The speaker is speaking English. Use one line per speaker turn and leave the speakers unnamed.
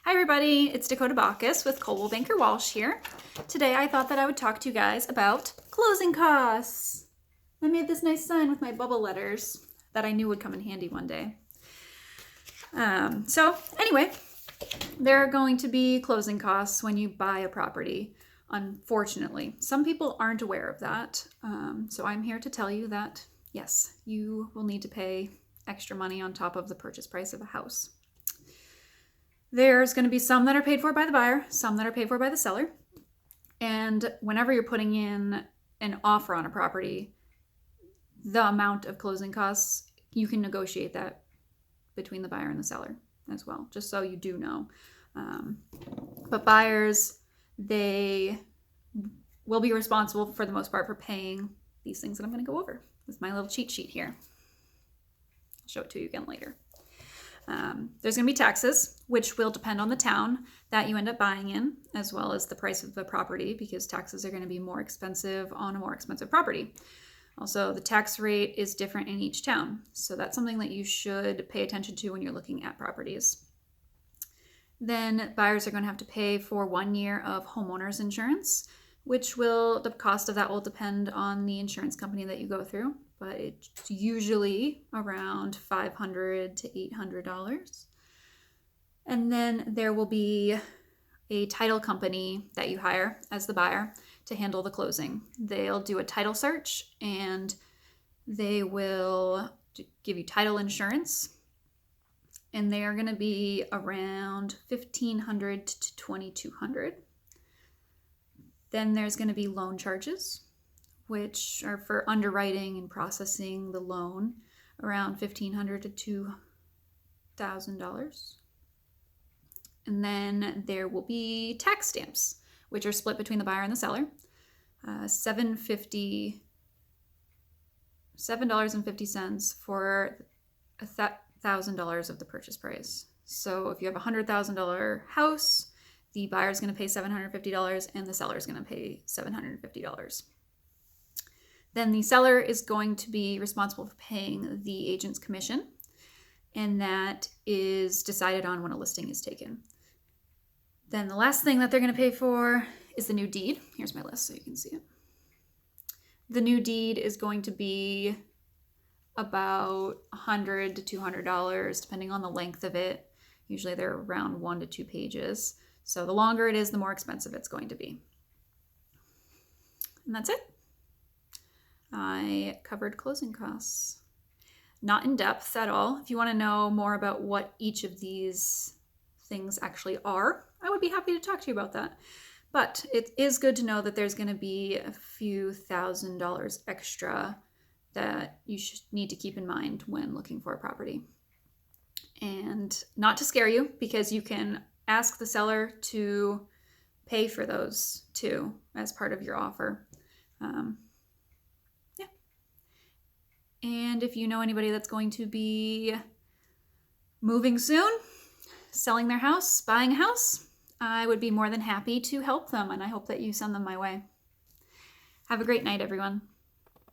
Hi everybody, it's Dakota Bacchus with Coldwell Banker Walsh here. Today I thought that I would talk to you guys about closing costs. I made this nice sign with my bubble letters that I knew would come in handy one day. So anyway, there are going to be closing costs when you buy a property, unfortunately. Some people aren't aware of that, so I'm here to tell you that yes, you will need to pay extra money on top of the purchase price of a house. There's going to be some that are paid for by the buyer, some that are paid for by the seller. And whenever you're putting in an offer on a property, the amount of closing costs, you can negotiate that between the buyer and the seller as well, just so you do know. But buyers, they will be responsible for the most part for paying these things that I'm going to go over with my little cheat sheet here. I'll show it to you again later. There's going to be taxes, which will depend on the town that you end up buying in, as well as the price of the property, because taxes are going to be more expensive on a more expensive property. Also, the tax rate is different in each town, so that's something that you should pay attention to when you're looking at properties. Then buyers are going to have to pay for 1 year of homeowners insurance, the cost of that will depend on the insurance company that you go through, but it's usually around $500 to $800. And then there will be a title company that you hire as the buyer to handle the closing. They'll do a title search and they will give you title insurance. And they are going to be around $1,500 to $2,200. Then there's going to be loan charges, which are for underwriting and processing the loan, around $1,500 to $2,000. And then there will be tax stamps, which are split between the buyer and the seller. $7.50 for $1,000 of the purchase price. So if you have a $100,000 house, the buyer is going to pay $750 and the seller is going to pay $750. Then the seller is going to be responsible for paying the agent's commission, and that is decided on when a listing is taken. Then the last thing that they're going to pay for is the new deed. Here's my list so you can see it. The new deed is going to be about $100 to $200, depending on the length of it. Usually they're around 1 to 2 pages. So the longer it is, the more expensive it's going to be. And that's it. I covered closing costs. Not in depth at all. If you want to know more about what each of these things actually are, I would be happy to talk to you about that. But it is good to know that there's going to be a few $1,000s extra that you should need to keep in mind when looking for a property. And not to scare you, because you can ask the seller to pay for those too as part of your offer. And if you know anybody that's going to be moving soon, selling their house, buying a house, I would be more than happy to help them, and I hope that you send them my way. Have a great night, everyone.